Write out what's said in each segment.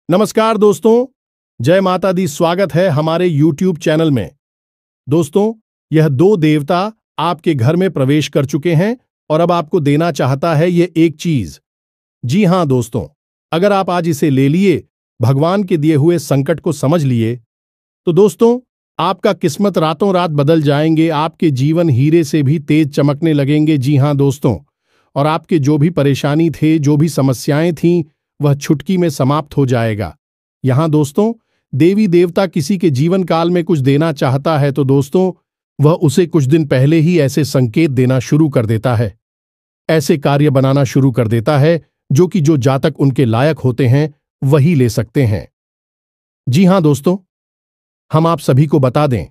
नमस्कार दोस्तों, जय माता दी। स्वागत है हमारे YouTube चैनल में। दोस्तों, यह दो देवता आपके घर में प्रवेश कर चुके हैं और अब आपको देना चाहता है ये एक चीज। जी हां दोस्तों, अगर आप आज इसे ले लिए, भगवान के दिए हुए संकट को समझ लिए, तो दोस्तों आपका किस्मत रातों रात बदल जाएंगे। आपके जीवन हीरे से भी तेज चमकने लगेंगे। जी हां दोस्तों, और आपके जो भी परेशानी थे, जो भी समस्याएं थीं, वह चुटकी में समाप्त हो जाएगा। यहां दोस्तों देवी देवता किसी के जीवन काल में कुछ देना चाहता है तो दोस्तों वह उसे कुछ दिन पहले ही ऐसे संकेत देना शुरू कर देता है, ऐसे कार्य बनाना शुरू कर देता है जो जातक उनके लायक होते हैं वही ले सकते हैं। जी हां दोस्तों, हम आप सभी को बता दें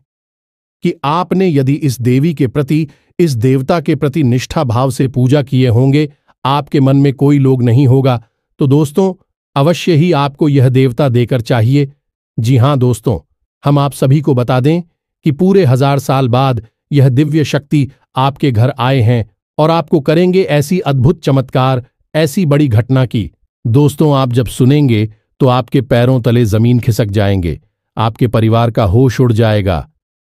कि आपने यदि इस देवी के प्रति, इस देवता के प्रति निष्ठा भाव से पूजा किए होंगे, आपके मन में कोई लोग नहीं होगा, तो दोस्तों अवश्य ही आपको यह देवता देकर चाहिए। जी हां दोस्तों, हम आप सभी को बता दें कि पूरे 1000 साल बाद यह दिव्य शक्ति आपके घर आए हैं और आपको करेंगे ऐसी अद्भुत चमत्कार, ऐसी बड़ी घटना की दोस्तों आप जब सुनेंगे तो आपके पैरों तले जमीन खिसक जाएंगे, आपके परिवार का होश उड़ जाएगा।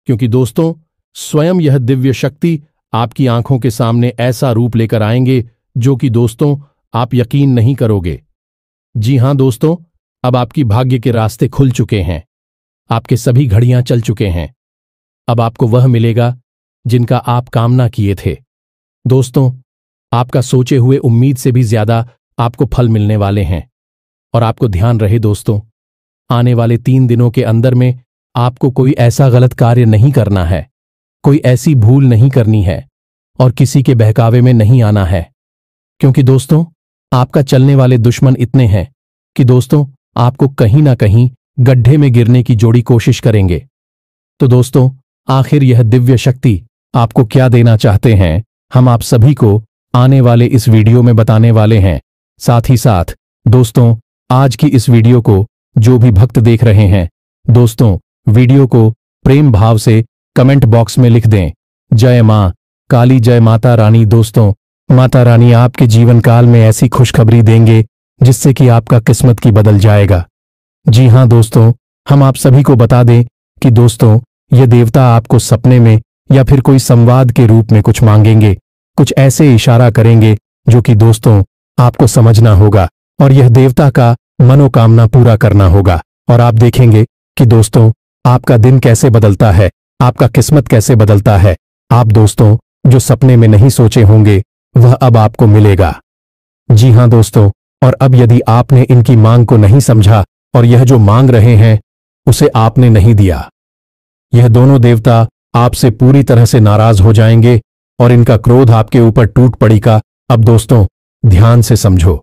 क्योंकि दोस्तों स्वयं यह दिव्य शक्ति आपकी आंखों के सामने ऐसा रूप लेकर आएंगे जो कि दोस्तों आप यकीन नहीं करोगे। जी हां दोस्तों, अब आपकी भाग्य के रास्ते खुल चुके हैं, आपके सभी घड़ियां चल चुके हैं। अब आपको वह मिलेगा जिनका आप कामना किए थे। दोस्तों आपका सोचे हुए उम्मीद से भी ज्यादा आपको फल मिलने वाले हैं। और आपको ध्यान रहे दोस्तों, आने वाले 3 दिनों के अंदर में आपको कोई ऐसा गलत कार्य नहीं करना है, कोई ऐसी भूल नहीं करनी है और किसी के बहकावे में नहीं आना है। क्योंकि दोस्तों आपका चलने वाले दुश्मन इतने हैं कि दोस्तों आपको कहीं ना कहीं गड्ढे में गिरने की जोड़ी कोशिश करेंगे। तो दोस्तों आखिर यह दिव्य शक्ति आपको क्या देना चाहते हैं, हम आप सभी को आने वाले इस वीडियो में बताने वाले हैं। साथ ही साथ दोस्तों आज की इस वीडियो को जो भी भक्त देख रहे हैं, दोस्तों वीडियो को प्रेम भाव से कमेंट बॉक्स में लिख दें, जय मां काली, जय माता रानी। दोस्तों माता रानी आपके जीवन काल में ऐसी खुशखबरी देंगे जिससे कि आपका किस्मत की बदल जाएगा। जी हां दोस्तों, हम आप सभी को बता दें कि दोस्तों ये देवता आपको सपने में या फिर कोई संवाद के रूप में कुछ मांगेंगे, कुछ ऐसे इशारा करेंगे जो कि दोस्तों आपको समझना होगा और यह देवता का मनोकामना पूरा करना होगा। और आप देखेंगे कि दोस्तों आपका दिन कैसे बदलता है, आपका किस्मत कैसे बदलता है। आप दोस्तों जो सपने में नहीं सोचे होंगे वह अब आपको मिलेगा। जी हां दोस्तों, और अब यदि आपने इनकी मांग को नहीं समझा और यह जो मांग रहे हैं उसे आपने नहीं दिया, यह दोनों देवता आपसे पूरी तरह से नाराज हो जाएंगे और इनका क्रोध आपके ऊपर टूट पड़ेगा। अब दोस्तों ध्यान से समझो,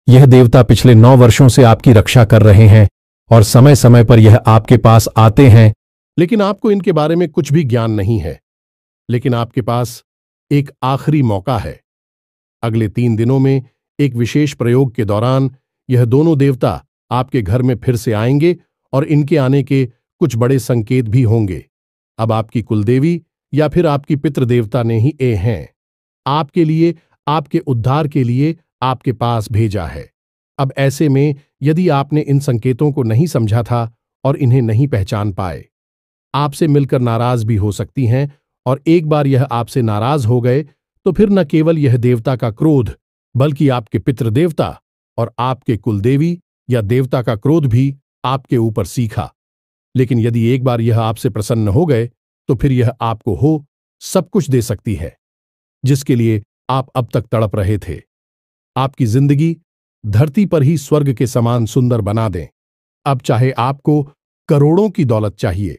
यह देवता पिछले 9 वर्षों से आपकी रक्षा कर रहे हैं और समय समय पर यह आपके पास आते हैं, लेकिन आपको इनके बारे में कुछ भी ज्ञान नहीं है। लेकिन आपके पास एक आखिरी मौका है। अगले 3 दिनों में एक विशेष प्रयोग के दौरान यह दोनों देवता आपके घर में फिर से आएंगे और इनके आने के कुछ बड़े संकेत भी होंगे। अब आपकी कुलदेवी या फिर आपकी पितृदेवता ने ही हैं आपके लिए, आपके उद्धार के लिए आपके पास भेजा है। अब ऐसे में यदि आपने इन संकेतों को नहीं समझा था और इन्हें नहीं पहचान पाए, आपसे मिलकर नाराज भी हो सकती हैं। और एक बार यह आपसे नाराज हो गए तो फिर न केवल यह देवता का क्रोध, बल्कि आपके पितृदेवता और आपके कुलदेवी या देवता का क्रोध भी आपके ऊपर सीखा। लेकिन यदि एक बार यह आपसे प्रसन्न हो गए तो फिर यह आपको सब कुछ दे सकती है जिसके लिए आप अब तक तड़प रहे थे। आपकी जिंदगी धरती पर ही स्वर्ग के समान सुंदर बना दें। अब चाहे आपको करोड़ों की दौलत चाहिए,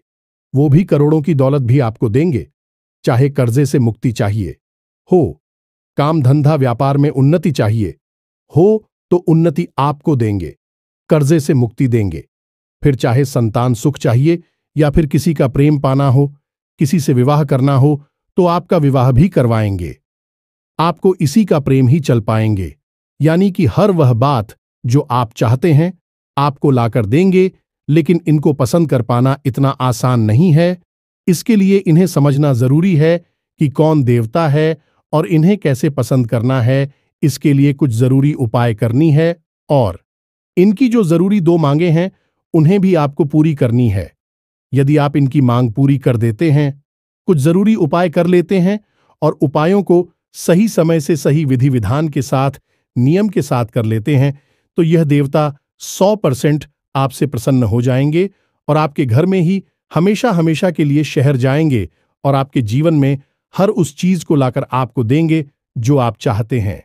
वो भी करोड़ों की दौलत भी आपको देंगे। चाहे कर्जे से मुक्ति चाहिए हो, काम धंधा व्यापार में उन्नति चाहिए हो, तो उन्नति आपको देंगे, कर्जे से मुक्ति देंगे। फिर चाहे संतान सुख चाहिए या फिर किसी का प्रेम पाना हो, किसी से विवाह करना हो, तो आपका विवाह भी करवाएंगे। आपको इसी का प्रेम ही चल पाएंगे। यानी कि हर वह बात जो आप चाहते हैं आपको लाकर देंगे। लेकिन इनको पसंद कर पाना इतना आसान नहीं है। इसके लिए इन्हें समझना जरूरी है कि कौन देवता है और इन्हें कैसे पसंद करना है। इसके लिए कुछ जरूरी उपाय करनी है और इनकी जो जरूरी 2 मांगे हैं उन्हें भी आपको पूरी करनी है। यदि आप इनकी मांग पूरी कर देते हैं, कुछ जरूरी उपाय कर लेते हैं और उपायों को सही समय से सही विधि विधान के साथ, नियम के साथ कर लेते हैं, तो यह देवता 100% आपसे प्रसन्न हो जाएंगे और आपके घर में ही हमेशा हमेशा के लिए शहर जाएंगे और आपके जीवन में हर उस चीज को लाकर आपको देंगे जो आप चाहते हैं।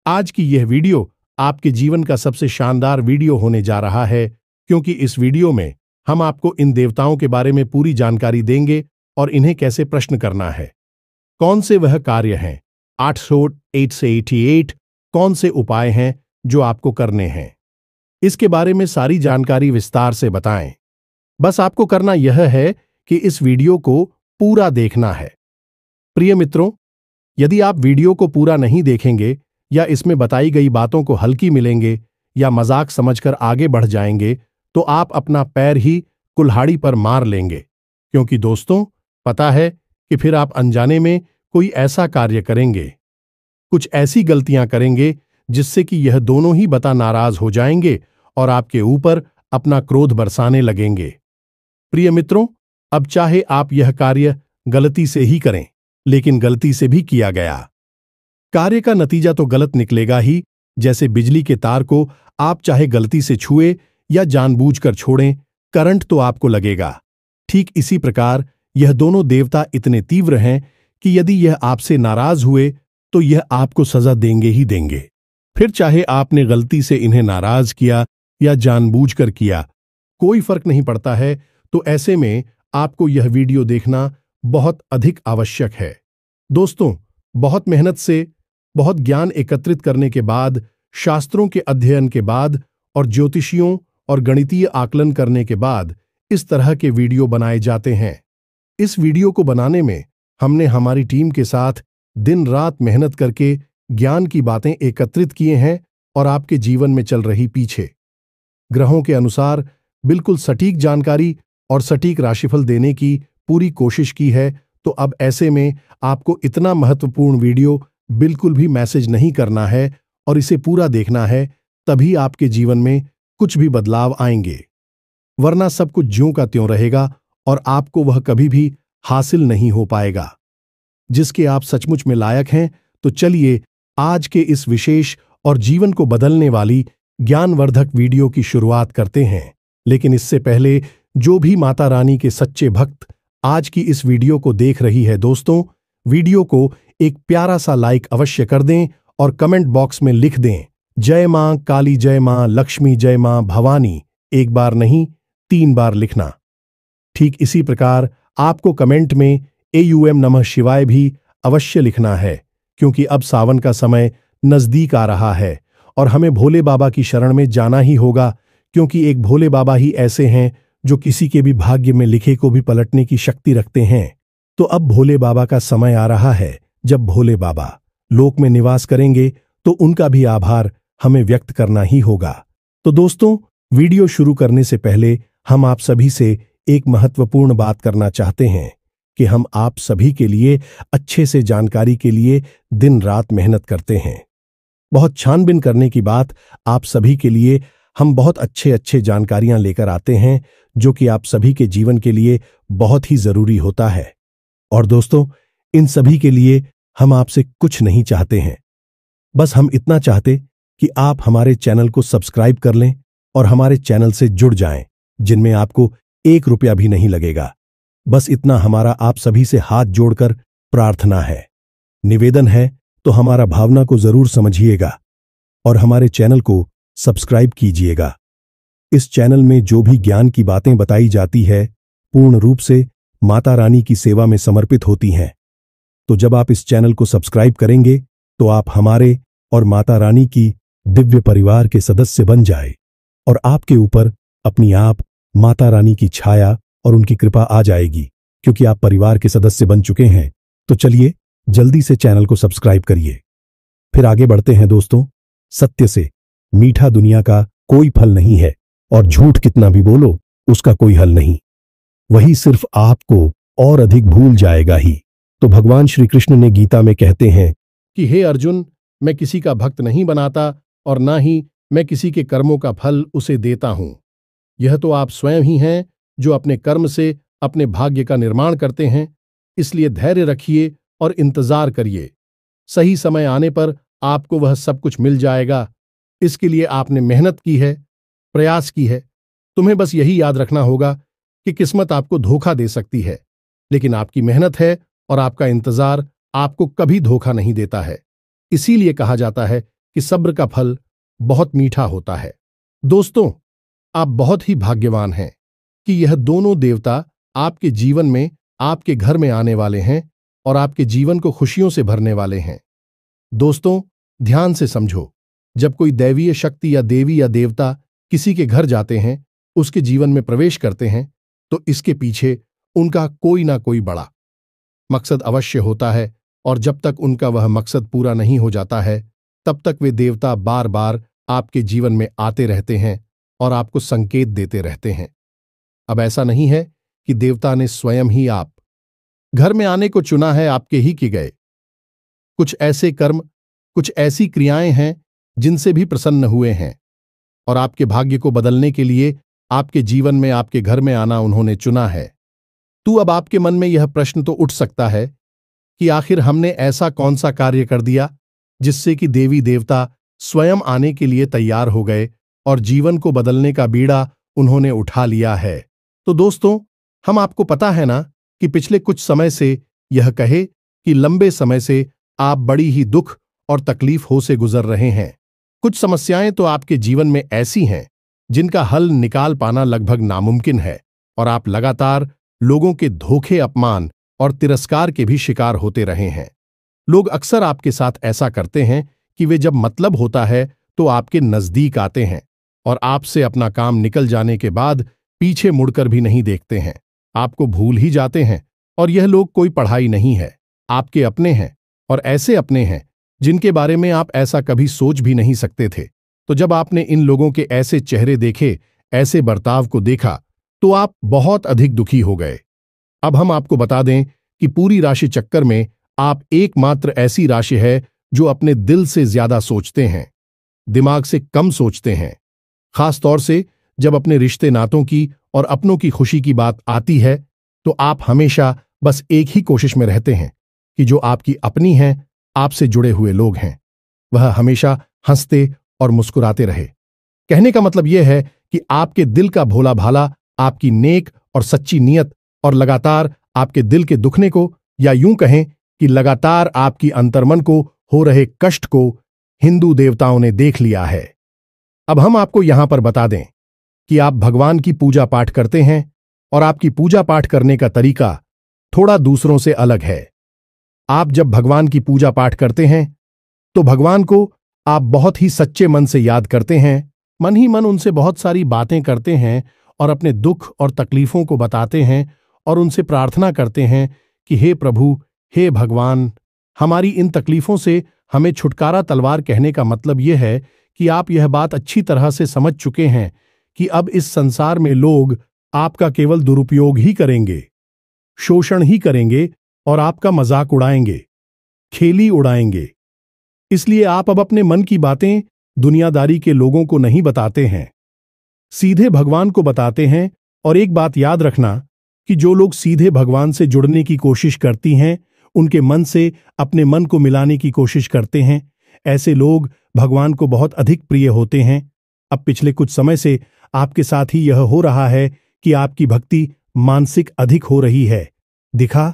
आज की यह वीडियो आपके जीवन का सबसे शानदार वीडियो होने जा रहा है, क्योंकि इस वीडियो में हम आपको इन देवताओं के बारे में पूरी जानकारी देंगे और इन्हें कैसे प्रश्न करना है, कौन से वह कार्य हैं, 8 से 88 कौन से उपाय हैं जो आपको करने हैं, इसके बारे में सारी जानकारी विस्तार से बताएं। बस आपको करना यह है कि इस वीडियो को पूरा देखना है। प्रिय मित्रों, यदि आप वीडियो को पूरा नहीं देखेंगे या इसमें बताई गई बातों को हल्की मिलेंगे या मजाक समझकर आगे बढ़ जाएंगे, तो आप अपना पैर ही कुल्हाड़ी पर मार लेंगे, क्योंकि दोस्तों, पता है कि फिर आप अनजाने में कोई ऐसा कार्य करेंगे, कुछ ऐसी गलतियां करेंगे जिससे कि यह दोनों ही बता नाराज हो जाएंगे और आपके ऊपर अपना क्रोध बरसाने लगेंगे। प्रिय मित्रों, अब चाहे आप यह कार्य गलती से ही करें, लेकिन गलती से भी किया गया कार्य का नतीजा तो गलत निकलेगा ही। जैसे बिजली के तार को आप चाहे गलती से छुए या जानबूझकर छोड़ें, करंट तो आपको लगेगा। ठीक इसी प्रकार यह दोनों देवता इतने तीव्र हैं कि यदि यह आपसे नाराज हुए तो यह आपको सजा देंगे ही देंगे। फिर चाहे आपने गलती से इन्हें नाराज किया या जानबूझकर किया, कोई फर्क नहीं पड़ता है। तो ऐसे में आपको यह वीडियो देखना बहुत अधिक आवश्यक है। दोस्तों, बहुत मेहनत से, बहुत ज्ञान एकत्रित करने के बाद, शास्त्रों के अध्ययन के बाद और ज्योतिषियों और गणितीय आकलन करने के बाद इस तरह के वीडियो बनाए जाते हैं। इस वीडियो को बनाने में हमने हमारी टीम के साथ दिन रात मेहनत करके ज्ञान की बातें एकत्रित किए हैं और आपके जीवन में चल रही पीछे ग्रहों के अनुसार बिल्कुल सटीक जानकारी और सटीक राशिफल देने की पूरी कोशिश की है। तो अब ऐसे में आपको इतना महत्वपूर्ण वीडियो बिल्कुल भी मैसेज नहीं करना है और इसे पूरा देखना है, तभी आपके जीवन में कुछ भी बदलाव आएंगे, वरना सब कुछ ज्यों का त्यों रहेगा और आपको वह कभी भी हासिल नहीं हो पाएगा जिसके आप सचमुच में लायक हैं। तो चलिए आज के इस विशेष और जीवन को बदलने वाली ज्ञानवर्धक वीडियो की शुरुआत करते हैं। लेकिन इससे पहले जो भी माता रानी के सच्चे भक्त आज की इस वीडियो को देख रही है, दोस्तों, वीडियो को एक प्यारा सा लाइक अवश्य कर दें और कमेंट बॉक्स में लिख दें, जय मां काली, जय मां लक्ष्मी, जय मां भवानी। एक बार नहीं, 3 बार लिखना। ठीक इसी प्रकार आपको कमेंट में AUM नमः शिवाय भी अवश्य लिखना है, क्योंकि अब सावन का समय नजदीक आ रहा है और हमें भोले बाबा की शरण में जाना ही होगा, क्योंकि एक भोले बाबा ही ऐसे हैं जो किसी के भी भाग्य में लिखे को भी पलटने की शक्ति रखते हैं। तो अब भोले बाबा का समय आ रहा है जब भोले बाबा लोक में निवास करेंगे, तो उनका भी आभार हमें व्यक्त करना ही होगा। तो दोस्तों, वीडियो शुरू करने से पहले हम आप सभी से एक महत्वपूर्ण बात करना चाहते हैं कि हम आप सभी के लिए अच्छे से जानकारी के लिए दिन रात मेहनत करते हैं। बहुत छानबीन करने की बात, आप सभी के लिए हम बहुत अच्छे जानकारियां लेकर आते हैं जो कि आप सभी के जीवन के लिए बहुत ही जरूरी होता है। और दोस्तों, इन सभी के लिए हम आपसे कुछ नहीं चाहते हैं, बस हम इतना चाहते कि आप हमारे चैनल को सब्सक्राइब कर लें और हमारे चैनल से जुड़ जाएं, जिनमें आपको 1 रुपया भी नहीं लगेगा। बस इतना हमारा आप सभी से हाथ जोड़कर प्रार्थना है, निवेदन है। तो हमारा भावना को जरूर समझिएगा और हमारे चैनल को सब्सक्राइब कीजिएगा। इस चैनल में जो भी ज्ञान की बातें बताई जाती है पूर्ण रूप से माता रानी की सेवा में समर्पित होती हैं। तो जब आप इस चैनल को सब्सक्राइब करेंगे तो आप हमारे और माता रानी की दिव्य परिवार के सदस्य बन जाए और आपके ऊपर अपनी आप माता रानी की छाया और उनकी कृपा आ जाएगी, क्योंकि आप परिवार के सदस्य बन चुके हैं। तो चलिए जल्दी से चैनल को सब्सक्राइब करिए। फिर आगे बढ़ते हैं दोस्तों। सत्य से मीठा दुनिया का कोई फल नहीं है और झूठ कितना भी बोलो उसका कोई हल नहीं, वही सिर्फ आपको और अधिक भूल जाएगा ही। तो भगवान श्री कृष्ण ने गीता में कहते हैं कि हे अर्जुन, मैं किसी का भक्त नहीं बनाता और ना ही मैं किसी के कर्मों का फल उसे देता हूं। यह तो आप स्वयं ही हैं जो अपने कर्म से अपने भाग्य का निर्माण करते हैं। इसलिए धैर्य रखिए और इंतजार करिए। सही समय आने पर आपको वह सब कुछ मिल जाएगा। इसके लिए आपने मेहनत की है, प्रयास की है। तुम्हें बस यही याद रखना होगा कि किस्मत आपको धोखा दे सकती है, लेकिन आपकी मेहनत है और आपका इंतजार आपको कभी धोखा नहीं देता है। इसीलिए कहा जाता है कि सब्र का फल बहुत मीठा होता है। दोस्तों, आप बहुत ही भाग्यवान हैं कि यह दोनों देवता आपके जीवन में, आपके घर में आने वाले हैं और आपके जीवन को खुशियों से भरने वाले हैं। दोस्तों, ध्यान से समझो, जब कोई दैवीय शक्ति या देवी या देवता किसी के घर जाते हैं, उसके जीवन में प्रवेश करते हैं, तो इसके पीछे उनका कोई ना कोई बड़ा मकसद अवश्य होता है। और जब तक उनका वह मकसद पूरा नहीं हो जाता है, तब तक वे देवता बार बार आपके जीवन में आते रहते हैं और आपको संकेत देते रहते हैं। अब ऐसा नहीं है कि देवता ने स्वयं ही आप घर में आने को चुना है, आपके ही किए गए कुछ ऐसे कर्म, कुछ ऐसी क्रियाएं हैं जिनसे भी प्रसन्न हुए हैं और आपके भाग्य को बदलने के लिए आपके जीवन में, आपके घर में आना उन्होंने चुना है। अब आपके मन में यह प्रश्न तो उठ सकता है कि आखिर हमने ऐसा कौन सा कार्य कर दिया जिससे कि देवी देवता स्वयं आने के लिए तैयार हो गए और जीवन को बदलने का बीड़ा उन्होंने उठा लिया है। तो दोस्तों, हम आपको पता है ना कि पिछले कुछ समय से, यह कहे कि लंबे समय से आप बड़ी ही दुख और तकलीफों से गुजर रहे हैं। कुछ समस्याएं तो आपके जीवन में ऐसी हैं जिनका हल निकाल पाना लगभग नामुमकिन है और आप लगातार लोगों के धोखे, अपमान और तिरस्कार के भी शिकार होते रहे हैं। लोग अक्सर आपके साथ ऐसा करते हैं कि वे जब मतलब होता है तो आपके नजदीक आते हैं और आपसे अपना काम निकल जाने के बाद पीछे मुड़कर भी नहीं देखते हैं, आपको भूल ही जाते हैं। और यह लोग कोई पढ़ाई नहीं है, आपके अपने हैं और ऐसे अपने हैं जिनके बारे में आप ऐसा कभी सोच भी नहीं सकते थे। तो जब आपने इन लोगों के ऐसे चेहरे देखे, ऐसे बर्ताव को देखा, तो आप बहुत अधिक दुखी हो गए। अब हम आपको बता दें कि पूरी राशि चक्कर में आप एकमात्र ऐसी राशि है जो अपने दिल से ज्यादा सोचते हैं, दिमाग से कम सोचते हैं। खास तौर से जब अपने रिश्ते नातों की और अपनों की खुशी की बात आती है, तो आप हमेशा बस एक ही कोशिश में रहते हैं कि जो आपकी अपनी हैं, आपसे जुड़े हुए लोग हैं, वह हमेशा हंसते और मुस्कुराते रहे। कहने का मतलब यह है कि आपके दिल का भोला भाला, आपकी नेक और सच्ची नीयत और लगातार आपके दिल के दुखने को, या यूं कहें कि लगातार आपकी अंतर्मन को हो रहे कष्ट को हिंदू देवताओं ने देख लिया है। अब हम आपको यहां पर बता दें कि आप भगवान की पूजा पाठ करते हैं और आपकी पूजा पाठ करने का तरीका थोड़ा दूसरों से अलग है। आप जब भगवान की पूजा पाठ करते हैं तो भगवान को आप बहुत ही सच्चे मन से याद करते हैं, मन ही मन उनसे बहुत सारी बातें करते हैं और अपने दुख और तकलीफों को बताते हैं और उनसे प्रार्थना करते हैं कि हे प्रभु, हे भगवान, हमारी इन तकलीफों से हमें छुटकारा तलवार। कहने का मतलब यह है कि आप यह बात अच्छी तरह से समझ चुके हैं कि अब इस संसार में लोग आपका केवल दुरुपयोग ही करेंगे, शोषण ही करेंगे और आपका मजाक उड़ाएंगे, खेली उड़ाएंगे। इसलिए आप अब अपने मन की बातें दुनियादारी के लोगों को नहीं बताते हैं, सीधे भगवान को बताते हैं। और एक बात याद रखना कि जो लोग सीधे भगवान से जुड़ने की कोशिश करती हैं, उनके मन से अपने मन को मिलाने की कोशिश करते हैं, ऐसे लोग भगवान को बहुत अधिक प्रिय होते हैं। अब पिछले कुछ समय से आपके साथ ही यह हो रहा है कि आपकी भक्ति मानसिक अधिक हो रही है। दिखा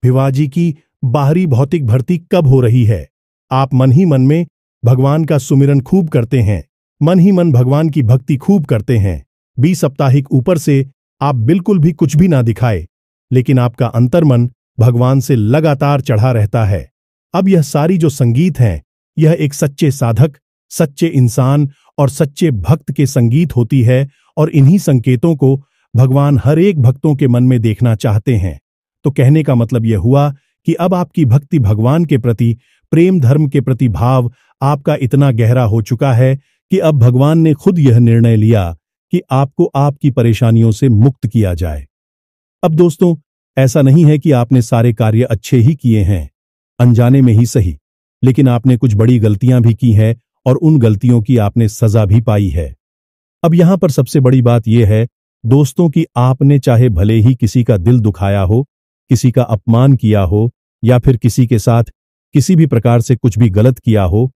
भिवाजी की बाहरी भौतिक भर्ती कब हो रही है। आप मन ही मन में भगवान का सुमिरन खूब करते हैं, मन ही मन भगवान की भक्ति खूब करते हैं। 20 साप्ताहिक ऊपर से आप बिल्कुल भी कुछ भी ना दिखाए, लेकिन आपका अंतर्मन भगवान से लगातार चढ़ा रहता है। अब यह सारी जो संगीत हैं, यह एक सच्चे साधक, सच्चे इंसान और सच्चे भक्त के संगीत होती है और इन्हीं संकेतों को भगवान हर एक भक्तों के मन में देखना चाहते हैं। तो कहने का मतलब यह हुआ कि अब आपकी भक्ति भगवान के प्रति, प्रेम धर्म के प्रति भाव आपका इतना गहरा हो चुका है कि अब भगवान ने खुद यह निर्णय लिया कि आपको आपकी परेशानियों से मुक्त किया जाए। अब दोस्तों, ऐसा नहीं है कि आपने सारे कार्य अच्छे ही किए हैं, अनजाने में ही सही, लेकिन आपने कुछ बड़ी गलतियां भी की हैं और उन गलतियों की आपने सजा भी पाई है। अब यहां पर सबसे बड़ी बात यह है दोस्तों कि आपने चाहे भले ही किसी का दिल दुखाया हो, किसी का अपमान किया हो या फिर किसी के साथ किसी भी प्रकार से कुछ भी गलत किया हो,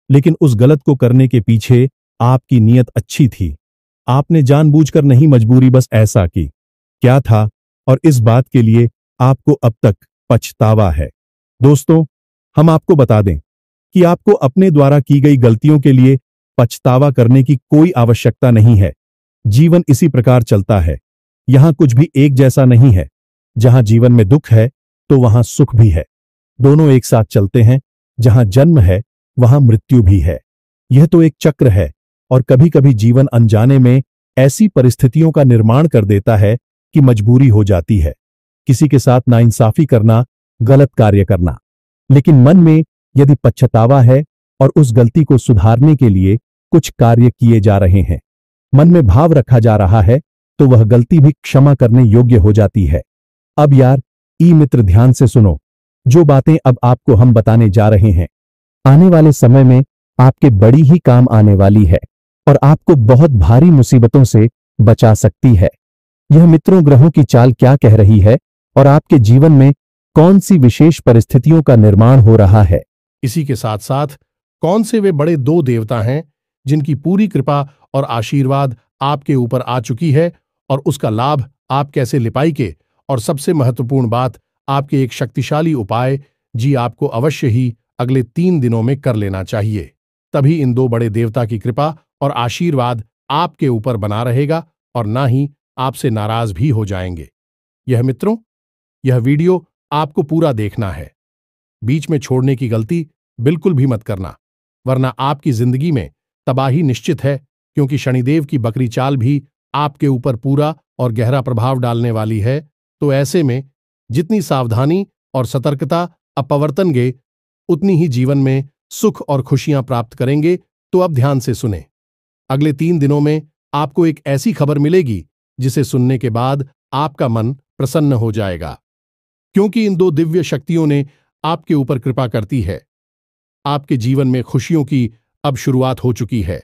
लेकिन उस गलत को करने के पीछे आपकी नीयत अच्छी थी। आपने जानबूझकर नहीं, मजबूरी बस ऐसा की। क्या था और इस बात के लिए आपको अब तक पछतावा है। दोस्तों, हम आपको बता दें कि आपको अपने द्वारा की गई गलतियों के लिए पछतावा करने की कोई आवश्यकता नहीं है। जीवन इसी प्रकार चलता है। यहां कुछ भी एक जैसा नहीं है। जहां जीवन में दुख है तो वहां सुख भी है। दोनों एक साथ चलते हैं। जहां जन्म है वहां मृत्यु भी है। यह तो एक चक्र है और कभी कभी जीवन अनजाने में ऐसी परिस्थितियों का निर्माण कर देता है कि मजबूरी हो जाती है किसी के साथ नाइंसाफी करना, गलत कार्य करना। लेकिन मन में यदि पछतावा है और उस गलती को सुधारने के लिए कुछ कार्य किए जा रहे हैं, मन में भाव रखा जा रहा है, तो वह गलती भी क्षमा करने योग्य हो जाती है। अब यार ई मित्र ध्यान से सुनो, जो बातें अब आपको हम बताने जा रहे हैं आने वाले समय में आपके बड़ी ही काम आने वाली है और आपको बहुत भारी मुसीबतों से बचा सकती है। यह मित्रों ग्रहों की चाल क्या कह रही है और आपके जीवन में कौन सी विशेष परिस्थितियों का निर्माण हो रहा है। इसी के साथ साथ कौन से वे बड़े दो देवता हैं जिनकी पूरी कृपा और आशीर्वाद आपके ऊपर आ चुकी है और उसका लाभ आप कैसे ले पाएंगे, और सबसे महत्वपूर्ण बात, आपके एक शक्तिशाली उपाय जी आपको अवश्य ही अगले 3 दिनों में कर लेना चाहिए। तभी इन दो बड़े देवता की कृपा और आशीर्वाद आपके ऊपर बना रहेगा और ना ही आपसे नाराज भी हो जाएंगे। यह वीडियो आपको पूरा देखना है। बीच में छोड़ने की गलती बिल्कुल भी मत करना, वरना आपकी जिंदगी में तबाही निश्चित है, क्योंकि शनिदेव की बकरी चाल भी आपके ऊपर पूरा और गहरा प्रभाव डालने वाली है। तो ऐसे में जितनी सावधानी और सतर्कता अपवर्तनगे, उतनी ही जीवन में सुख और खुशियां प्राप्त करेंगे। तो अब ध्यान से सुने। अगले 3 दिनों में आपको एक ऐसी खबर मिलेगी जिसे सुनने के बाद आपका मन प्रसन्न हो जाएगा, क्योंकि इन दो दिव्य शक्तियों ने आपके ऊपर कृपा करती है। आपके जीवन में खुशियों की अब शुरुआत हो चुकी है।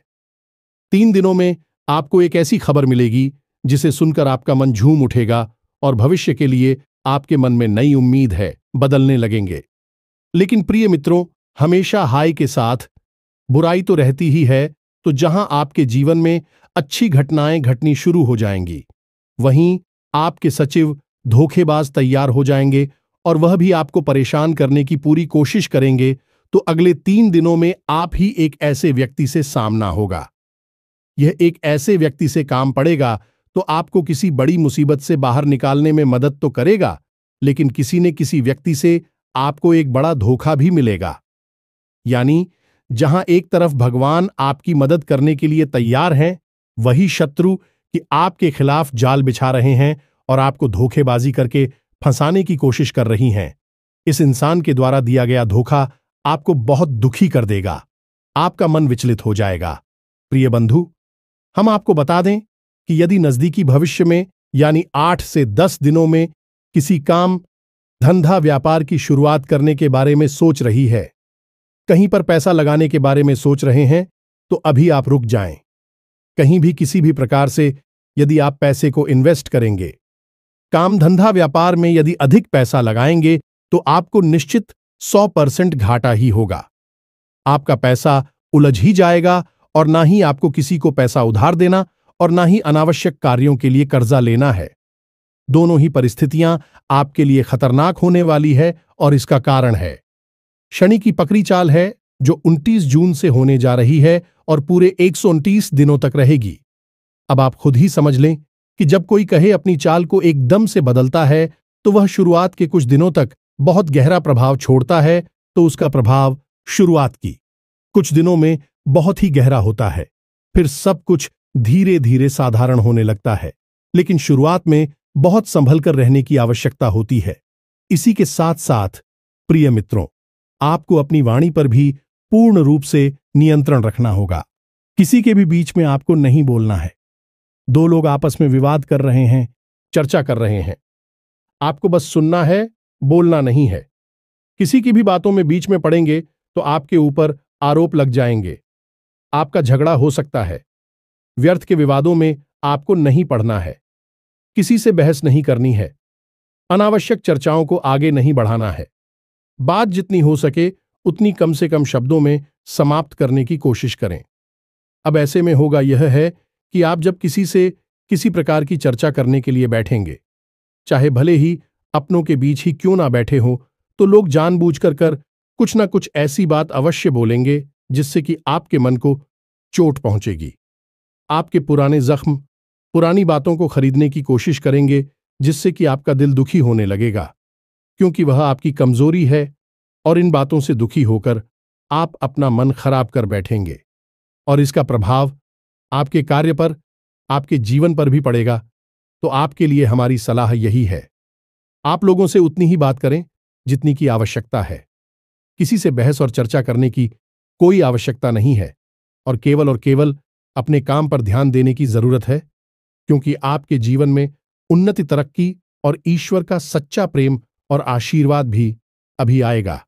3 दिनों में आपको एक ऐसी खबर मिलेगी जिसे सुनकर आपका मन झूम उठेगा और भविष्य के लिए आपके मन में नई उम्मीद है बदलने लगेंगे। लेकिन प्रिय मित्रों, हमेशा हाय के साथ बुराई तो रहती ही है, तो जहां आपके जीवन में अच्छी घटनाएं घटनी शुरू हो जाएंगी, वहीं आपके सचिव धोखेबाज तैयार हो जाएंगे और वह भी आपको परेशान करने की पूरी कोशिश करेंगे। तो अगले 3 दिनों में आप ही एक ऐसे व्यक्ति से सामना होगा। यह एक ऐसे व्यक्ति से काम पड़ेगा तो आपको किसी बड़ी मुसीबत से बाहर निकालने में मदद तो करेगा, लेकिन किसी न किसी व्यक्ति से आपको एक बड़ा धोखा भी मिलेगा। यानी जहां एक तरफ भगवान आपकी मदद करने के लिए तैयार हैं, वही शत्रु कि आपके खिलाफ जाल बिछा रहे हैं और आपको धोखेबाजी करके फंसाने की कोशिश कर रही हैं। इस इंसान के द्वारा दिया गया धोखा आपको बहुत दुखी कर देगा। आपका मन विचलित हो जाएगा। प्रिय बंधु, हम आपको बता दें कि यदि नजदीकी भविष्य में यानी 8 से 10 दिनों में किसी काम, धंधा, व्यापार की शुरुआत करने के बारे में सोच रही है, कहीं पर पैसा लगाने के बारे में सोच रहे हैं, तो अभी आप रुक जाएं। कहीं भी किसी भी प्रकार से यदि आप पैसे को इन्वेस्ट करेंगे, काम, धंधा, व्यापार में यदि अधिक पैसा लगाएंगे, तो आपको निश्चित 100% घाटा ही होगा। आपका पैसा उलझ ही जाएगा और ना ही आपको किसी को पैसा उधार देना और ना ही अनावश्यक कार्यों के लिए कर्जा लेना है। दोनों ही परिस्थितियां आपके लिए खतरनाक होने वाली है और इसका कारण है शनि की पकड़ी चाल है, जो 29 जून से होने जा रही है और पूरे 129 दिनों तक रहेगी। अब आप खुद ही समझ लें कि जब कोई कहे अपनी चाल को एकदम से बदलता है, तो वह शुरुआत के कुछ दिनों तक बहुत गहरा प्रभाव छोड़ता है, तो उसका प्रभाव शुरुआत की कुछ दिनों में बहुत ही गहरा होता है। फिर सब कुछ धीरे धीरे साधारण होने लगता है, लेकिन शुरुआत में बहुत संभल कर रहने की आवश्यकता होती है। इसी के साथ साथ प्रिय मित्रों, आपको अपनी वाणी पर भी पूर्ण रूप से नियंत्रण रखना होगा। किसी के भी बीच में आपको नहीं बोलना है। 2 लोग आपस में विवाद कर रहे हैं, चर्चा कर रहे हैं, आपको बस सुनना है, बोलना नहीं है। किसी की भी बातों में बीच में पड़ेंगे तो आपके ऊपर आरोप लग जाएंगे। आपका झगड़ा हो सकता है। व्यर्थ के विवादों में आपको नहीं पड़ना है। किसी से बहस नहीं करनी है। अनावश्यक चर्चाओं को आगे नहीं बढ़ाना है। बात जितनी हो सके उतनी कम से कम शब्दों में समाप्त करने की कोशिश करें। अब ऐसे में होगा यह है कि आप जब किसी से किसी प्रकार की चर्चा करने के लिए बैठेंगे, चाहे भले ही अपनों के बीच ही क्यों ना बैठे हों, तो लोग जानबूझकर कुछ ना कुछ ऐसी बात अवश्य बोलेंगे जिससे कि आपके मन को चोट पहुंचेगी। आपके पुराने जख्म, पुरानी बातों को खरीदने की कोशिश करेंगे जिससे कि आपका दिल दुखी होने लगेगा, क्योंकि वह आपकी कमजोरी है और इन बातों से दुखी होकर आप अपना मन खराब कर बैठेंगे और इसका प्रभाव आपके कार्य पर, आपके जीवन पर भी पड़ेगा। तो आपके लिए हमारी सलाह यही है, आप लोगों से उतनी ही बात करें जितनी की आवश्यकता है। किसी से बहस और चर्चा करने की कोई आवश्यकता नहीं है और केवल अपने काम पर ध्यान देने की जरूरत है, क्योंकि आपके जीवन में उन्नति, तरक्की और ईश्वर का सच्चा प्रेम और आशीर्वाद भी अभी आएगा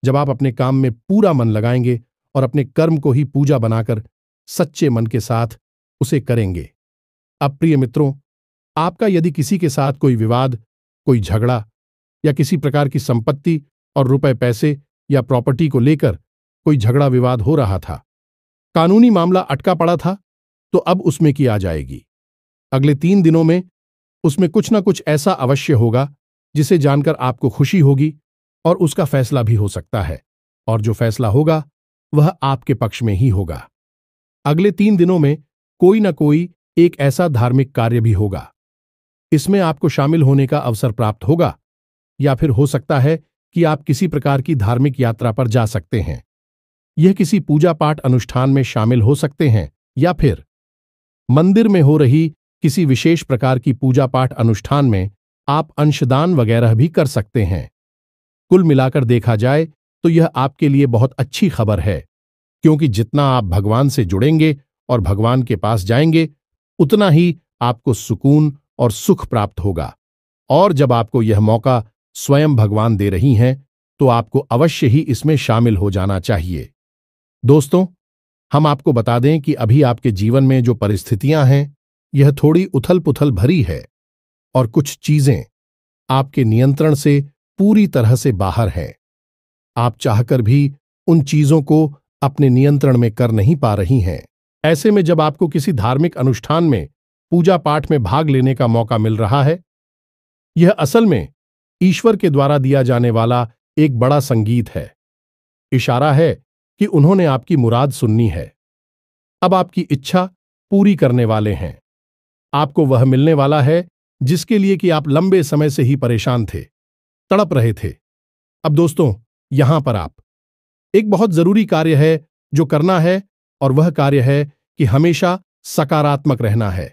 जब आप अपने काम में पूरा मन लगाएंगे और अपने कर्म को ही पूजा बनाकर सच्चे मन के साथ उसे करेंगे। अब प्रिय मित्रों, आपका यदि किसी के साथ कोई विवाद, कोई झगड़ा या किसी प्रकार की संपत्ति और रुपए पैसे या प्रॉपर्टी को लेकर कोई झगड़ा विवाद हो रहा था, कानूनी मामला अटका पड़ा था, तो अब उसमें की आ जाएगी। अगले 3 दिनों में उसमें कुछ ना कुछ ऐसा अवश्य होगा जिसे जानकर आपको खुशी होगी और उसका फैसला भी हो सकता है, और जो फैसला होगा वह आपके पक्ष में ही होगा। अगले 3 दिनों में कोई ना कोई एक ऐसा धार्मिक कार्य भी होगा। इसमें आपको शामिल होने का अवसर प्राप्त होगा, या फिर हो सकता है कि आप किसी प्रकार की धार्मिक यात्रा पर जा सकते हैं। यह किसी पूजा पाठ अनुष्ठान में शामिल हो सकते हैं, या फिर मंदिर में हो रही किसी विशेष प्रकार की पूजा पाठ अनुष्ठान में आप अंशदान वगैरह भी कर सकते हैं। कुल मिलाकर देखा जाए तो यह आपके लिए बहुत अच्छी खबर है, क्योंकि जितना आप भगवान से जुड़ेंगे और भगवान के पास जाएंगे, उतना ही आपको सुकून और सुख प्राप्त होगा। और जब आपको यह मौका स्वयं भगवान दे रही हैं, तो आपको अवश्य ही इसमें शामिल हो जाना चाहिए। दोस्तों, हम आपको बता दें कि अभी आपके जीवन में जो परिस्थितियां हैं, यह थोड़ी उथल पुथल भरी है और कुछ चीजें आपके नियंत्रण से पूरी तरह से बाहर हैं। आप चाहकर भी उन चीजों को अपने नियंत्रण में कर नहीं पा रही हैं। ऐसे में जब आपको किसी धार्मिक अनुष्ठान में, पूजा पाठ में भाग लेने का मौका मिल रहा है, यह असल में ईश्वर के द्वारा दिया जाने वाला एक बड़ा संगीत है। इशारा है कि उन्होंने आपकी मुराद सुननी है। अब आपकी इच्छा पूरी करने वाले हैं। आपको वह मिलने वाला है जिसके लिए कि आप लंबे समय से ही परेशान थे, तड़प रहे थे। अब दोस्तों, यहां पर आप एक बहुत जरूरी कार्य है जो करना है, और वह कार्य है कि हमेशा सकारात्मक रहना है।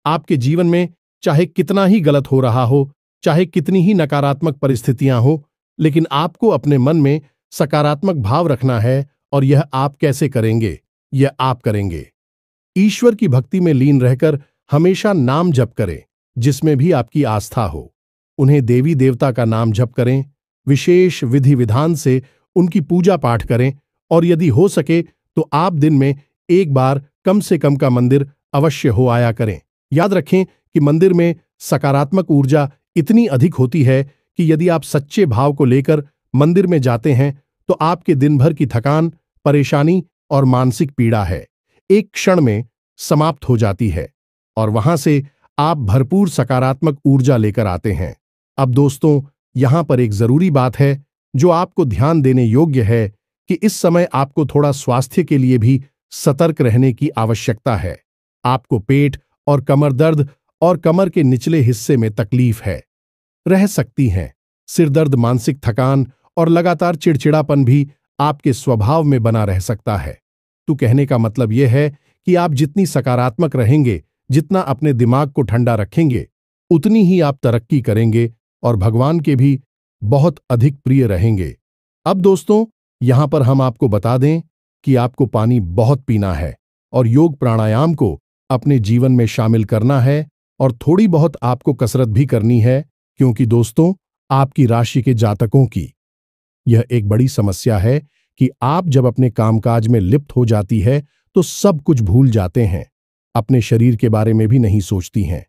आपके जीवन में चाहे कितना ही गलत हो रहा हो, चाहे कितनी ही नकारात्मक परिस्थितियां हो, लेकिन आपको अपने मन में सकारात्मक भाव रखना है। और यह आप कैसे करेंगे? यह आप करेंगे ईश्वर की भक्ति में लीन रहकर हमेशा नाम जप करें, जिसमें भी आपकी आस्था हो। उन्हें देवी देवता का नाम जप करें, विशेष विधि विधान से उनकी पूजा पाठ करें, और यदि हो सके तो आप दिन में एक बार कम से कम का मंदिर अवश्य हो आया करें। याद रखें कि मंदिर में सकारात्मक ऊर्जा इतनी अधिक होती है कि यदि आप सच्चे भाव को लेकर मंदिर में जाते हैं तो आपके दिन भर की थकान, परेशानी और मानसिक पीड़ा है एक क्षण में समाप्त हो जाती है, और वहां से आप भरपूर सकारात्मक ऊर्जा लेकर आते हैं। अब दोस्तों, यहां पर एक जरूरी बात है जो आपको ध्यान देने योग्य है कि इस समय आपको थोड़ा स्वास्थ्य के लिए भी सतर्क रहने की आवश्यकता है। आपको पेट और कमर दर्द और कमर के निचले हिस्से में तकलीफ है, रह सकती हैं। सिरदर्द, मानसिक थकान और लगातार चिड़चिड़ापन भी आपके स्वभाव में बना रह सकता है। तो कहने का मतलब यह है कि आप जितनी सकारात्मक रहेंगे, जितना अपने दिमाग को ठंडा रखेंगे, उतनी ही आप तरक्की करेंगे और भगवान के भी बहुत अधिक प्रिय रहेंगे। अब दोस्तों, यहां पर हम आपको बता दें कि आपको पानी बहुत पीना है और योग प्राणायाम को अपने जीवन में शामिल करना है, और थोड़ी बहुत आपको कसरत भी करनी है, क्योंकि दोस्तों, आपकी राशि के जातकों की यह एक बड़ी समस्या है कि आप जब अपने कामकाज में लिप्त हो जाती है तो सब कुछ भूल जाते हैं, अपने शरीर के बारे में भी नहीं सोचती हैं,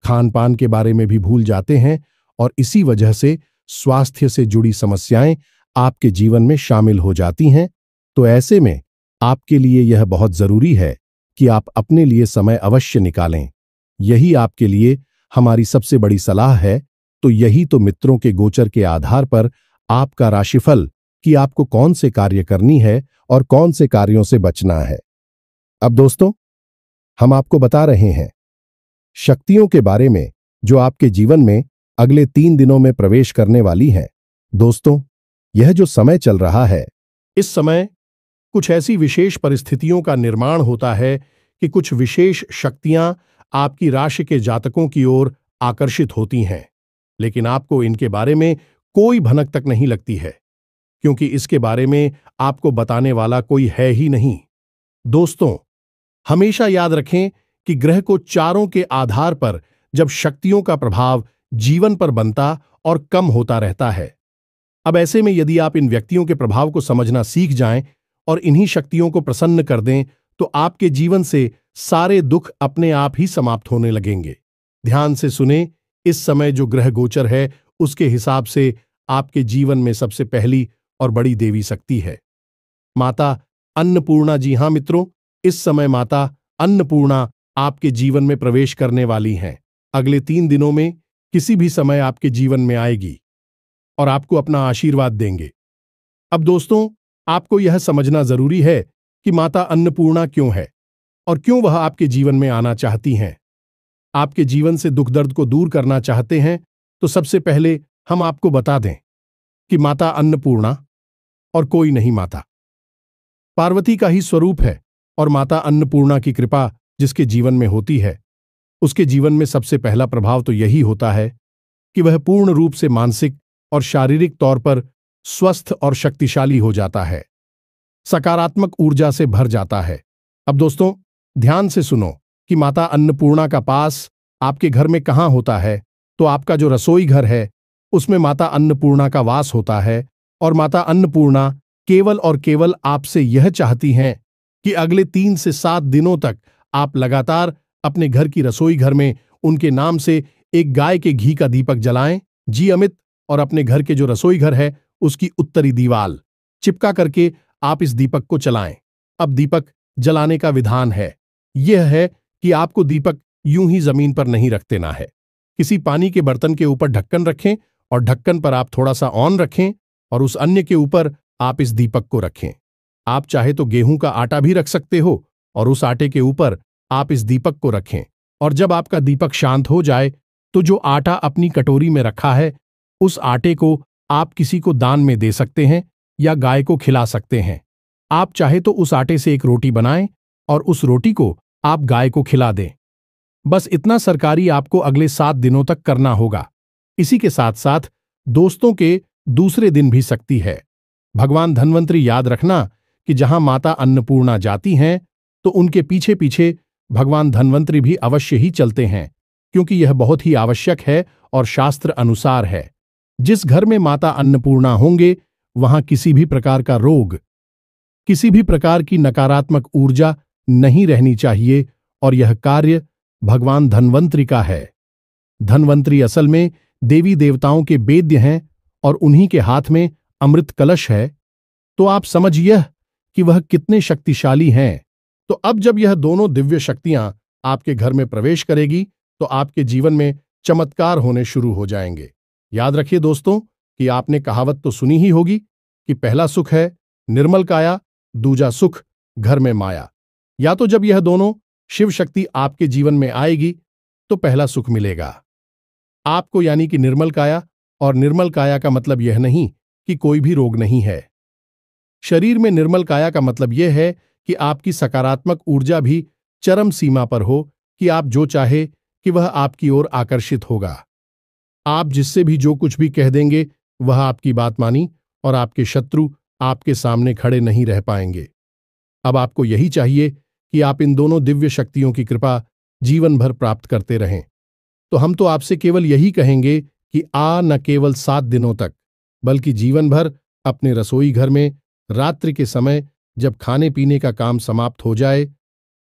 खान पान के बारे में भी भूल जाते हैं और इसी वजह से स्वास्थ्य से जुड़ी समस्याएं आपके जीवन में शामिल हो जाती हैं। तो ऐसे में आपके लिए यह बहुत जरूरी है कि आप अपने लिए समय अवश्य निकालें। यही आपके लिए हमारी सबसे बड़ी सलाह है। तो यही तो मित्रों के गोचर के आधार पर आपका राशिफल कि आपको कौन से कार्य करनी है और कौन से कार्यों से बचना है। अब दोस्तों, हम आपको बता रहे हैं शक्तियों के बारे में जो आपके जीवन में अगले 3 दिनों में प्रवेश करने वाली हैं। दोस्तों, यह जो समय चल रहा है, इस समय कुछ ऐसी विशेष परिस्थितियों का निर्माण होता है कि कुछ विशेष शक्तियां आपकी राशि के जातकों की ओर आकर्षित होती हैं, लेकिन आपको इनके बारे में कोई भनक तक नहीं लगती है, क्योंकि इसके बारे में आपको बताने वाला कोई है ही नहीं। दोस्तों, हमेशा याद रखें कि ग्रह को चारों के आधार पर जब शक्तियों का प्रभाव जीवन पर बनता और कम होता रहता है। अब ऐसे में यदि आप इन व्यक्तियों के प्रभाव को समझना सीख जाएं और इन्हीं शक्तियों को प्रसन्न कर दें तो आपके जीवन से सारे दुख अपने आप ही समाप्त होने लगेंगे। ध्यान से सुने, इस समय जो ग्रह गोचर है उसके हिसाब से आपके जीवन में सबसे पहली और बड़ी देवी शक्ति है माता अन्नपूर्णा। जी हां मित्रों, इस समय माता अन्नपूर्णा आपके जीवन में प्रवेश करने वाली हैं। अगले 3 दिनों में किसी भी समय आपके जीवन में आएगी और आपको अपना आशीर्वाद देंगे। अब दोस्तों, आपको यह समझना जरूरी है कि माता अन्नपूर्णा क्यों है और क्यों वह आपके जीवन में आना चाहती हैं। आपके जीवन से दुख दर्द को दूर करना चाहते हैं तो सबसे पहले हम आपको बता दें कि माता अन्नपूर्णा और कोई नहीं, माता पार्वती का ही स्वरूप है। और माता अन्नपूर्णा की कृपा जिसके जीवन में होती है उसके जीवन में सबसे पहला प्रभाव तो यही होता है कि वह पूर्ण रूप से मानसिक और शारीरिक तौर पर स्वस्थ और शक्तिशाली हो जाता है, सकारात्मक ऊर्जा से भर जाता है। अब दोस्तों, ध्यान से सुनो कि माता अन्नपूर्णा का पास आपके घर में कहाँ होता है। तो आपका जो रसोई घर है उसमें माता अन्नपूर्णा का वास होता है। और माता अन्नपूर्णा केवल और केवल आपसे यह चाहती हैं कि अगले 3 से 7 दिनों तक आप लगातार अपने घर की रसोई घर में उनके नाम से एक गाय के घी का दीपक जलाएं। जी अमित, और अपने घर के जो रसोई घर है उसकी उत्तरी दीवाल चिपका करके आप इस दीपक को जलाएं। अब दीपक जलाने का विधान है यह है कि आपको दीपक यूं ही जमीन पर नहीं रख देना है। किसी पानी के बर्तन के ऊपर ढक्कन रखें और ढक्कन पर आप थोड़ा सा ऑन रखें और उस अन्य के ऊपर आप इस दीपक को रखें। आप चाहे तो गेहूं का आटा भी रख सकते हो और उस आटे के ऊपर आप इस दीपक को रखें। और जब आपका दीपक शांत हो जाए तो जो आटा अपनी कटोरी में रखा है उस आटे को आप किसी को दान में दे सकते हैं या गाय को खिला सकते हैं। आप चाहे तो उस आटे से एक रोटी बनाएं और उस रोटी को आप गाय को खिला दें। बस इतना सरकारी आपको अगले 7 दिनों तक करना होगा। इसी के साथ साथ दोस्तों के दूसरे दिन भी शक्ति है। भगवान धन्वंतरी, याद रखना कि जहां माता अन्नपूर्णा जाती हैं तो उनके पीछे पीछे भगवान धन्वंतरी भी अवश्य ही चलते हैं, क्योंकि यह बहुत ही आवश्यक है और शास्त्र अनुसार है। जिस घर में माता अन्नपूर्णा होंगे वहां किसी भी प्रकार का रोग, किसी भी प्रकार की नकारात्मक ऊर्जा नहीं रहनी चाहिए। और यह कार्य भगवान धन्वंतरी का है। धन्वंतरी असल में देवी देवताओं के वेद्य हैं और उन्हीं के हाथ में अमृत कलश है। तो आप समझिए कि वह कितने शक्तिशाली हैं। तो अब जब यह दोनों दिव्य शक्तियां आपके घर में प्रवेश करेगी तो आपके जीवन में चमत्कार होने शुरू हो जाएंगे। याद रखिए दोस्तों कि आपने कहावत तो सुनी ही होगी कि पहला सुख है निर्मल काया, दूजा सुख घर में माया। या तो जब यह दोनों शिव शक्ति आपके जीवन में आएगी तो पहला सुख मिलेगा आपको, यानी कि निर्मल काया। और निर्मल काया का मतलब यह नहीं कि कोई भी रोग नहीं है। शरीर में निर्मल काया का मतलब यह है कि आपकी सकारात्मक ऊर्जा भी चरम सीमा पर हो कि आप जो चाहे कि वह आपकी ओर आकर्षित होगा। आप जिससे भी जो कुछ भी कह देंगे वह आपकी बात मानी और आपके शत्रु आपके सामने खड़े नहीं रह पाएंगे। अब आपको यही चाहिए कि आप इन दोनों दिव्य शक्तियों की कृपा जीवन भर प्राप्त करते रहें। तो हम तो आपसे केवल यही कहेंगे कि न केवल 7 दिनों तक बल्कि जीवन भर अपने रसोई घर में रात्रि के समय जब खाने पीने का काम समाप्त हो जाए,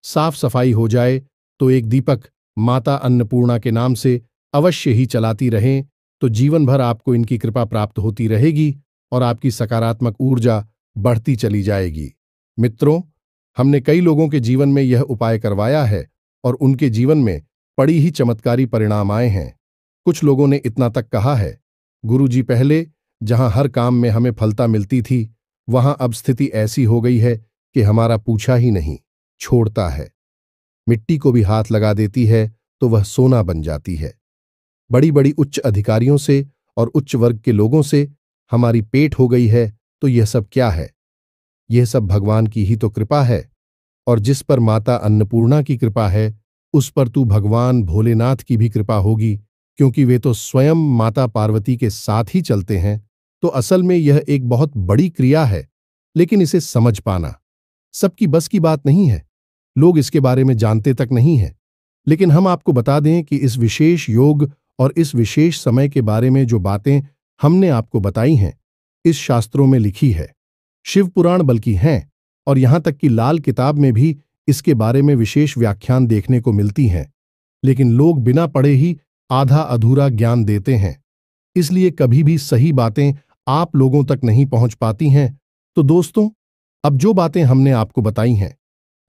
साफ सफाई हो जाए, तो एक दीपक माता अन्नपूर्णा के नाम से अवश्य ही चलाती रहें, तो जीवन भर आपको इनकी कृपा प्राप्त होती रहेगी और आपकी सकारात्मक ऊर्जा बढ़ती चली जाएगी। मित्रों, हमने कई लोगों के जीवन में यह उपाय करवाया है और उनके जीवन में बड़ी ही चमत्कारी परिणाम आए हैं। कुछ लोगों ने इतना तक कहा है, गुरुजी, पहले जहां हर काम में हमें फलता मिलती थी, वहां अब स्थिति ऐसी हो गई है कि हमारा पूछा ही नहीं छोड़ता है। मिट्टी को भी हाथ लगा देती है तो वह सोना बन जाती है। बड़ी बड़ी उच्च अधिकारियों से और उच्च वर्ग के लोगों से हमारी पेट हो गई है, तो यह सब क्या है? यह सब भगवान की ही तो कृपा है। और जिस पर माता अन्नपूर्णा की कृपा है, उस पर तू भगवान भोलेनाथ की भी कृपा होगी, क्योंकि वे तो स्वयं माता पार्वती के साथ ही चलते हैं। तो असल में यह एक बहुत बड़ी क्रिया है, लेकिन इसे समझ पाना सबकी बस की बात नहीं है। लोग इसके बारे में जानते तक नहीं है। लेकिन हम आपको बता दें कि इस विशेष योग और इस विशेष समय के बारे में जो बातें हमने आपको बताई हैं, इस शास्त्रों में लिखी है, शिव पुराण बल्कि हैं, और यहां तक कि लाल किताब में भी इसके बारे में विशेष व्याख्यान देखने को मिलती हैं। लेकिन लोग बिना पढ़े ही आधा अधूरा ज्ञान देते हैं, इसलिए कभी भी सही बातें आप लोगों तक नहीं पहुंच पाती हैं। तो दोस्तों, अब जो बातें हमने आपको बताई हैं,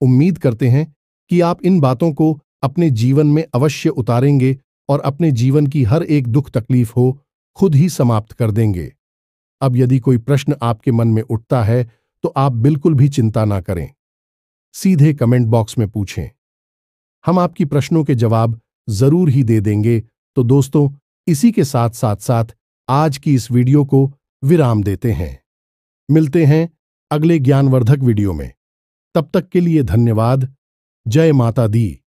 उम्मीद करते हैं कि आप इन बातों को अपने जीवन में अवश्य उतारेंगे और अपने जीवन की हर एक दुख तकलीफ हो खुद ही समाप्त कर देंगे। अब यदि कोई प्रश्न आपके मन में उठता है, तो आप बिल्कुल भी चिंता ना करें, सीधे कमेंट बॉक्स में पूछें, हम आपकी प्रश्नों के जवाब जरूर ही दे देंगे। तो दोस्तों, इसी के साथ साथ आज की इस वीडियो को विराम देते हैं। मिलते हैं अगले ज्ञानवर्धक वीडियो में। तब तक के लिए धन्यवाद। जय माता दी।